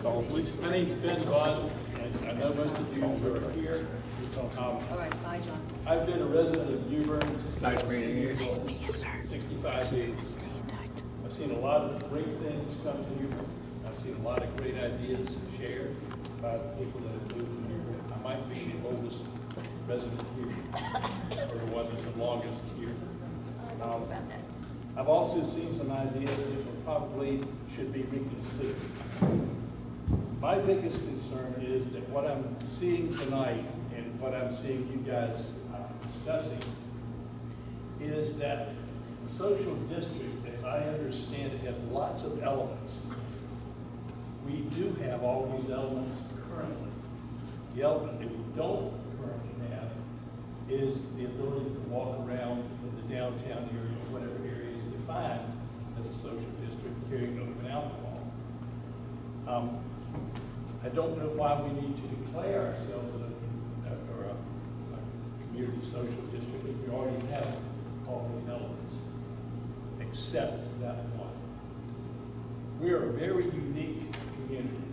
Call, please. My name's Ben Budd, and I know most of you who are here. All right, bye, John. I've been a resident of New Bern since I was Nice meeting you. 65 years. I've seen a lot of great things come to New Bern. I've seen a lot of great ideas shared by the people that have moved to New Bern. I might be the oldest resident here, or the one that's the longest here. I've also seen some ideas that probably should be reconsidered. My biggest concern is that what I'm seeing tonight and what I'm seeing you guys discussing is that the social district, as I understand it, has lots of elements. We do have all these elements currently. The element that we don't currently have is the ability to walk around in the downtown area, whatever area is defined as a social district, carrying open alcohol. I don't know why we need to declare ourselves a community social district if we already have all these elements, except that one. We are a very unique community.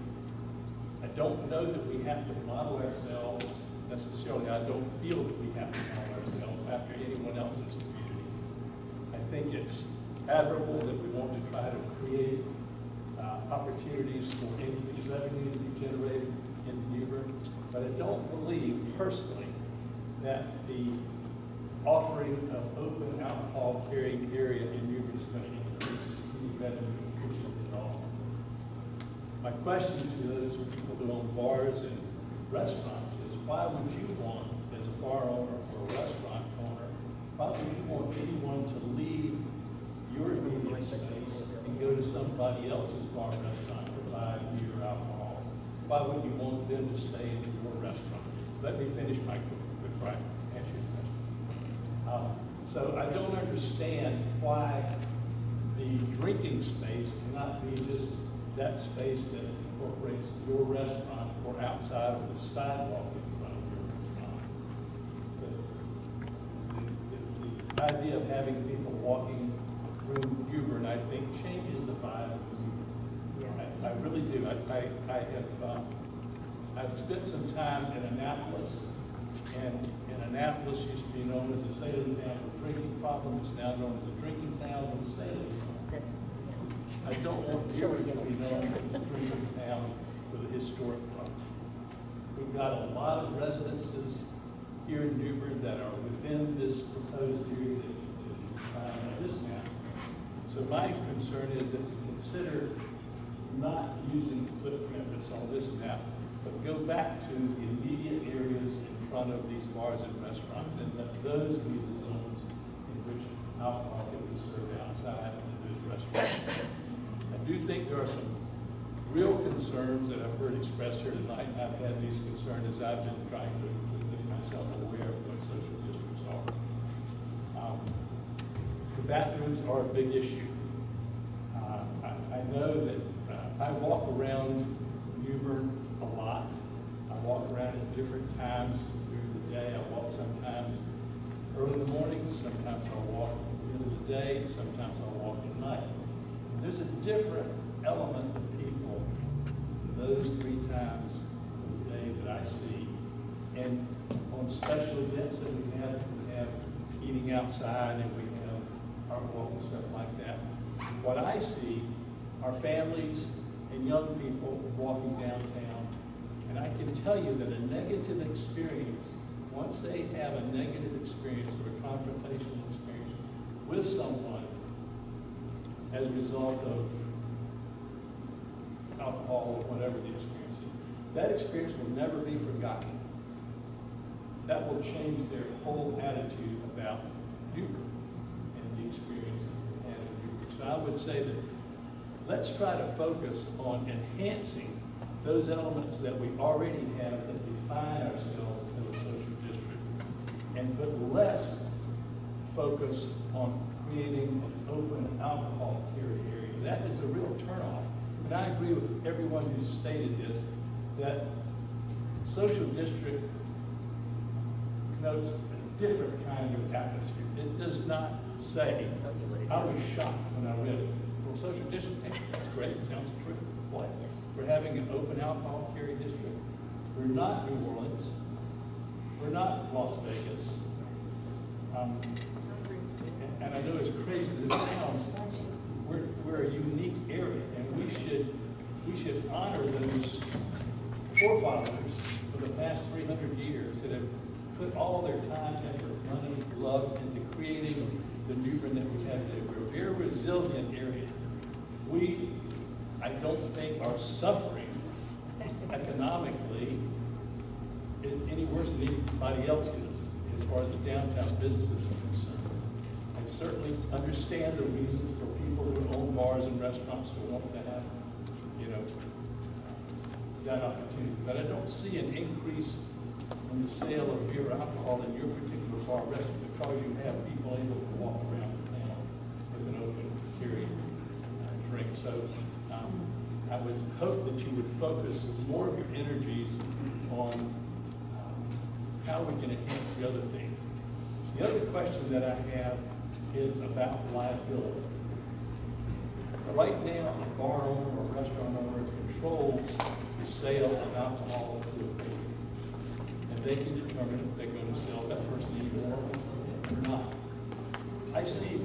I don't know that we have to model ourselves necessarily. I don't feel that we have to model ourselves after anyone else's community. I think it's admirable that we want to try to create opportunities for increased revenue to be generated in New Bern, but I don't believe personally that the offering of open alcohol carrying area in New Bern is going to increase any revenue at all. My question to those people who own bars and restaurants is, why would you want, as a bar owner or a restaurant owner, why would you want anyone to leave your immediate space and go to somebody else's bar or restaurant to buy beer or alcohol? Why would you want them to stay in your restaurant? Let me finish my quick answer to that. So I don't understand why the drinking space cannot be just that space that incorporates your restaurant or outside of the sidewalk in front of your restaurant. The idea of having people walking through New Bern, I think, changes the vibe of New Bern. I really do. I've spent some time in Annapolis, and Annapolis used to be known as a sailing town with drinking problems. It's now known as a drinking town with a sailing problem. I don't want New Bern to be known as a drinking town with a historic problem. We've got a lot of residences here in New Bern that are within this proposed area that you find on this map. So my concern is that we consider not using the footprint that's on this map, but go back to the immediate areas in front of these bars and restaurants, and let those be the zones in which alcohol can be served outside of those restaurants. I do think there are some real concerns that I've heard expressed here tonight, and I've had these concerns as I've been trying to make myself aware of what social districts are. The bathrooms are a big issue. I know that I walk around New Bern a lot. I walk around at different times during the day. I walk sometimes early in the morning, sometimes I'll walk at the end of the day, sometimes I'll walk at night. And there's a different element of people those 3 times of the day that I see. And on special events that we have eating outside, and we have our walk and stuff like that. What I see are families and young people walking downtown, and I can tell you that a negative experience, once they have a negative experience or a confrontational experience with someone as a result of alcohol or whatever the experience is, that experience will never be forgotten. That will change their whole attitude about New Bern and the experience that they had in New Bern. So I would say that let's try to focus on enhancing those elements that we already have that define ourselves as a social district, and put less focus on creating an open alcohol carry area. That is a real turnoff. And I agree with everyone who stated this, that social district connotes a different kind of atmosphere. It does not say, I was shocked when I read it. Well, social district, hey, that's great, it sounds true. What? Yes. We're having an open alcohol carry district. We're not New Orleans. We're not Las Vegas. And I know as crazy as it sounds, we're a unique area, and we should honor those forefathers for the past 300 years that have put all their time, effort, money, love into creating the New Bern that we have today. We're a very resilient area. We, I don't think, are suffering economically any worse than anybody else is as far as the downtown businesses are concerned. I certainly understand the reasons for people who own bars and restaurants who want to have, that opportunity. But I don't see an increase in the sale of beer or alcohol in your particular bar or restaurant because you have people able to walk around town with an open carry drink. So I would hope that you would focus more of your energies on how we can enhance the other thing. The other question that I have is about liability. Right now, a bar owner or restaurant owner controls the sale of alcohol to a patron. And they can determine if they're going to sell that person any more or not. I see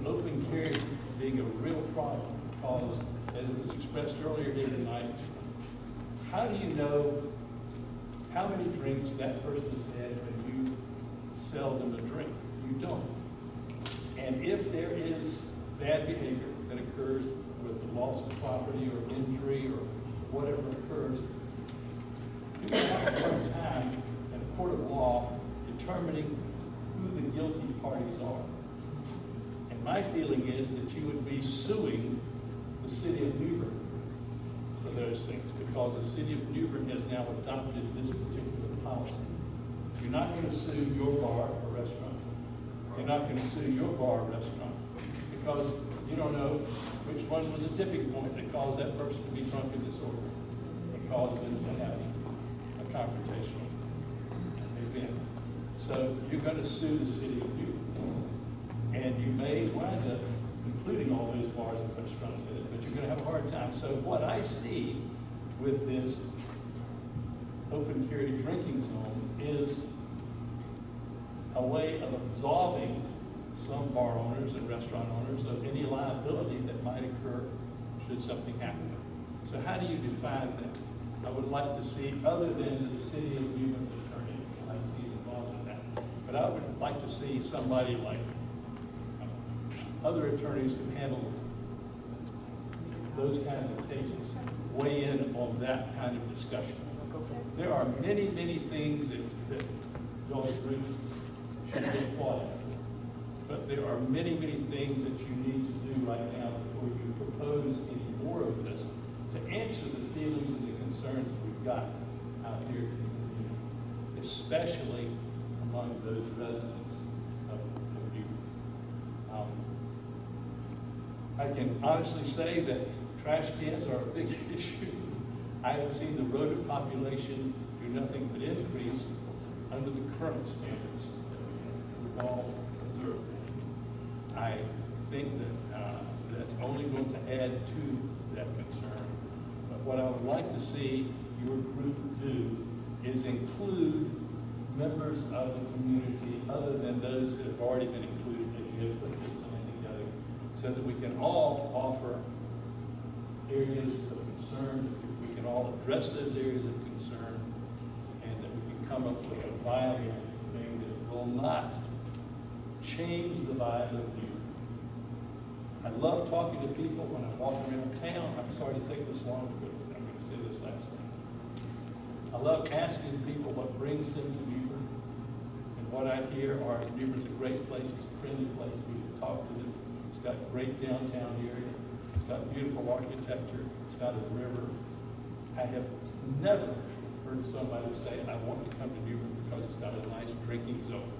the open carry being a real problem because, as it was expressed earlier here tonight, how do you know how many drinks that person has had when you sell them a drink? You don't. And if there is bad behavior that occurs with the loss of property or injury or whatever occurs, you can have a hard time in a court of law determining who the guilty parties are. And my feeling is that you would be suing the city of New Bern for those things because the city of New Bern has now adopted this particular policy. You're not going to sue your bar or restaurant. You're not going to sue your bar or restaurant because you don't know which one was the tipping point that caused that person to be drunk in disorder and caused them to have a confrontational event. So you're going to sue the city of New Bern. And you may wind up including all those bars and restaurants in it, but you're going to have a hard time. So what I see with this open carry drinking zone is a way of absolving some bar owners and restaurant owners of any liability that might occur should something happen. So how do you define that? I would like to see, other than the city of New Bern's attorney, I'd like to be involved in that. But I would like to see somebody like other attorneys who handle those kinds of cases weigh in on that kind of discussion. There are many, many things that y'all's group should be applauded. But there are many, many things that you need to do right now before you propose any more of this to answer the feelings and the concerns that we've got out here in the community, especially among those residents of New Bern. I can honestly say that trash cans are a big issue. I have seen the rodent population do nothing but increase under the current standards that we've all observed. I think that that's only going to add to that concern. But what I would like to see your group do is include members of the community other than those that have already been included as you have put this plan together, so that we can all offer areas of concern, we can all address those areas of concern, and that we can come up with a viable thing that will not change the vibe of you. I love talking to people when I walk around town. I'm sorry to take this long, but I'm going to say this last thing. I love asking people what brings them to New Bern. And what I hear are New Bern's a great place, it's a friendly place for you to talk to them. It's got a great downtown area. It's got beautiful architecture. It's got a river. I have never heard somebody say, I want to come to New Bern because it's got a nice drinking zone.